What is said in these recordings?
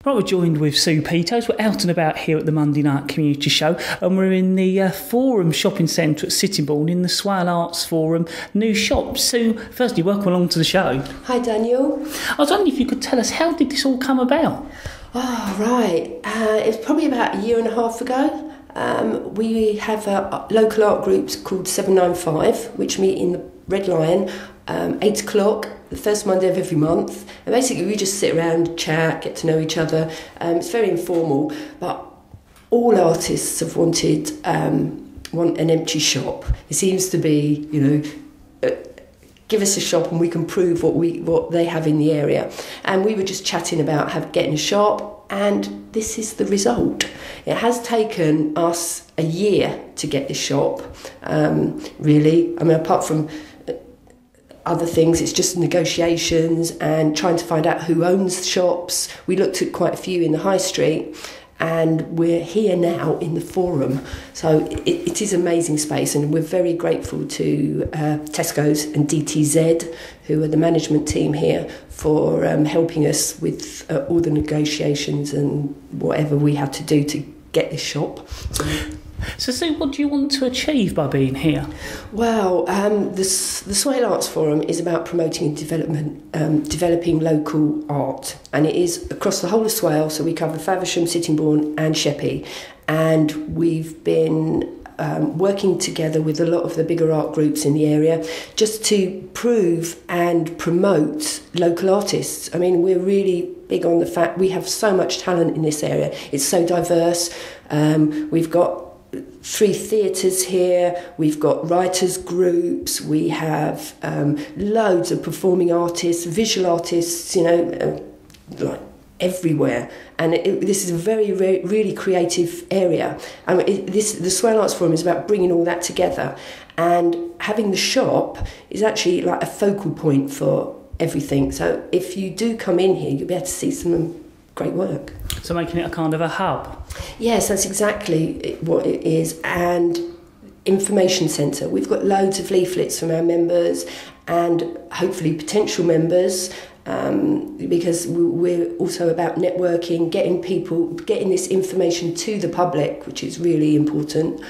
Right, we're joined with Sioux Peto. We're out and about here at the Monday Night Community Show, and we're in the Forum Shopping Centre at Sittingbourne in the Swale Arts Forum new shop. Sue, firstly, welcome along to the show. Hi, Daniel. I was wondering if you could tell us, how did this all come about? Oh, right. It's probably about a year and a half ago. We have local art groups called 795, which meet in the Red Lion, 8 o'clock, the first Monday of every month. And basically we just sit around, chat, get to know each other. It's very informal, but all artists have want an empty shop. It seems to be, give us a shop and we can prove what they have in the area. And we were just chatting about getting a shop, and this is the result. It has taken us a year to get this shop, really. I mean, apart from other things, it's just negotiations and trying to find out who owns shops. We looked at quite a few in the high street, and we're here now in the Forum. So it is an amazing space, and we're very grateful to Tesco's and DTZ, who are the management team here, for helping us with all the negotiations and whatever we had to do to get this shop. So, Sue, what do you want to achieve by being here? Well, the Swale Arts Forum is about promoting and developing local art, and it is across the whole of Swale. So we cover Faversham, Sittingbourne and Sheppey, and we've been working together with a lot of the bigger art groups in the area just to prove and promote local artists. I mean, we're really big on the fact we have so much talent in this area. It's so diverse. We've got 3 theatres here, we've got writers groups, we have loads of performing artists, visual artists, like everywhere. And this is a very, really creative area. And the Swale Arts Forum is about bringing all that together. And having the shop is actually like a focal point for everything. So if you do come in here, you'll be able to see some great work. So making it a kind of a hub? Yes, that's exactly what it is. And information centre. We've got loads of leaflets from our members and hopefully potential members, because we're also about networking, getting this information to the public, which is really important,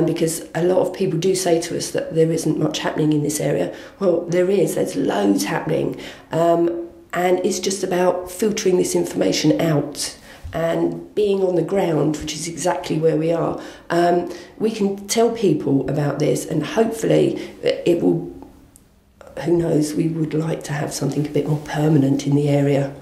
because a lot of people do say to us that there isn't much happening in this area. Well, there's loads happening, and it's just about filtering this information out and being on the ground, which is exactly where we are. We can tell people about this, and hopefully it will, who knows, we would like to have something a bit more permanent in the area.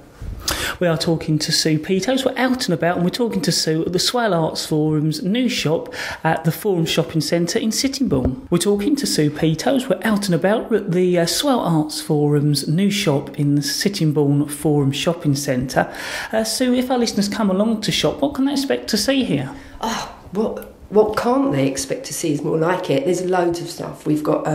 We are talking to Sioux Peto. We're out and about, and we're talking to Sue at the Swale Arts Forum's new shop at the Forum Shopping Centre in Sittingbourne. We're talking to Sioux Peto. We're out and about at the Swale Arts Forum's new shop in the Sittingbourne Forum Shopping Centre. Sue, if our listeners come along to shop, what can they expect to see here? Oh, what can't they expect to see is more like it. There's loads of stuff. We've got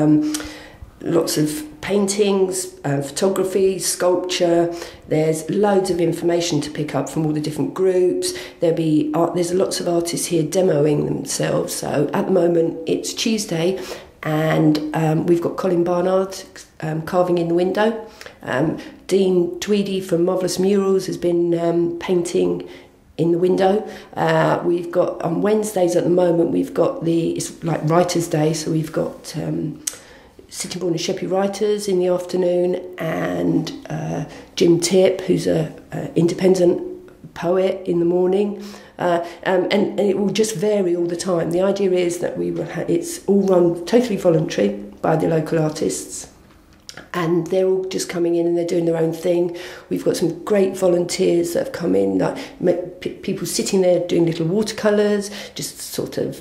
lots of paintings, photography, sculpture. There's loads of information to pick up from all the different groups. There's lots of artists here demoing themselves. So at the moment it's Tuesday, and we've got Colin Barnard carving in the window. Dean Tweedy from Marvellous Murals has been painting in the window. We've got on Wednesdays at the moment, it's like Writers' Day, so we've got Sittingbourne and Sheppey writers in the afternoon, and Jim Tipp, who's an independent poet, in the morning, and it will just vary all the time. The idea is that it's all run totally voluntary by the local artists, and they're all just coming in and they're doing their own thing. We've got some great volunteers that have come in, like people sitting there doing little watercolours, just sort of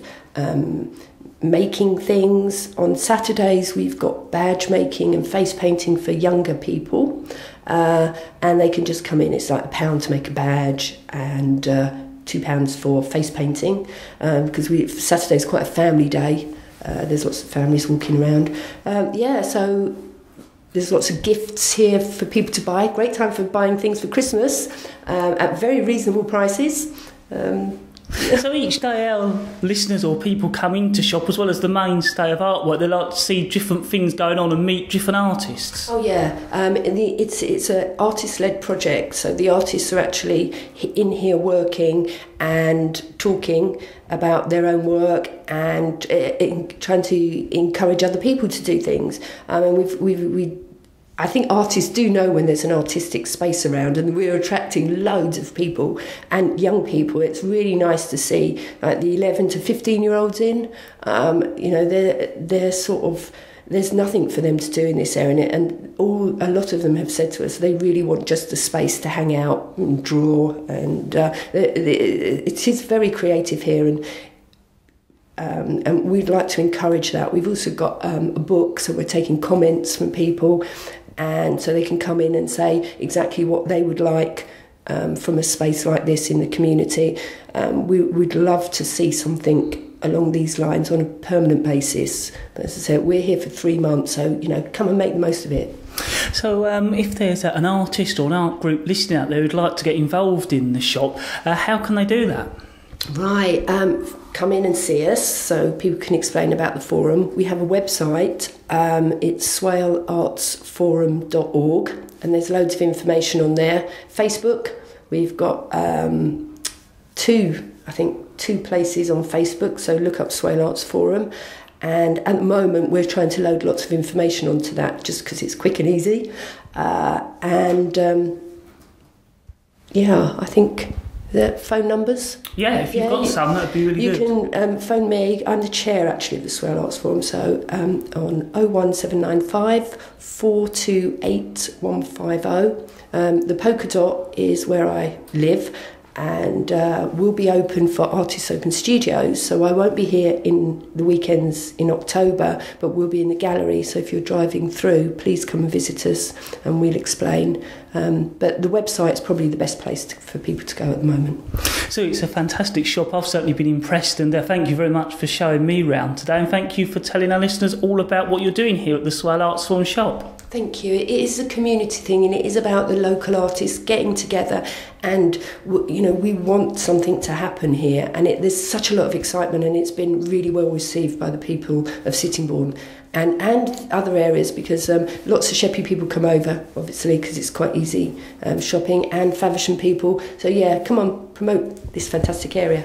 making things. On Saturdays we've got badge making and face painting for younger people, and they can just come in. It's like £1 to make a badge and £2 for face painting, because Saturday's quite a family day. There's lots of families walking around. So there's lots of gifts here for people to buy. Great time for buying things for Christmas at very reasonable prices. So each day our listeners or people come in to shop, as well as the mainstay of artwork, they like to see different things going on and meet different artists. Oh yeah, it's an artist-led project, so the artists are actually in here working and talking about their own work and trying to encourage other people to do things. And I think artists do know when there's an artistic space around, and we're attracting loads of people and young people. It's really nice to see, like the 11 to 15-year-olds in. They're sort of, there's nothing for them to do in this area, and a lot of them have said to us they really want just a space to hang out and draw, and it is very creative here, and we'd like to encourage that. We've also got a book, so we're taking comments from people, and so they can come in and say exactly what they would like from a space like this in the community. We'd love to see something along these lines on a permanent basis. But as I said, we're here for 3 months, so come and make the most of it. So if there's an artist or an art group listening out there who'd like to get involved in the shop, how can they do that? Right, come in and see us so people can explain about the forum. We have a website, it's swaleartsforum.org, and there's loads of information on there. Facebook, we've got two places on Facebook, so look up Swale Arts Forum. And at the moment we're trying to load lots of information onto that just because it's quick and easy. I think the phone numbers. Yeah, if you've got some, that'd be really good. You can phone me. I'm the chair actually of the Swale Arts Forum, so on 01795 428 150. The polka dot is where I live, and we'll be open for Artists Open Studios, so I won't be here in the weekends in October, but we'll be in the gallery, so if you're driving through, please come and visit us and we'll explain. But the website's probably the best place for people to go at the moment. So it's a fantastic shop. I've certainly been impressed, and thank you very much for showing me round today, and thank you for telling our listeners all about what you're doing here at the Swale Arts Forum shop. Thank you. It is a community thing, and it is about the local artists getting together, and we want something to happen here, and there's such a lot of excitement, and it's been really well received by the people of Sittingbourne and other areas, because lots of sheppey people come over, obviously, because it's quite easy shopping, and Faversham people. So yeah, come on, promote this fantastic area.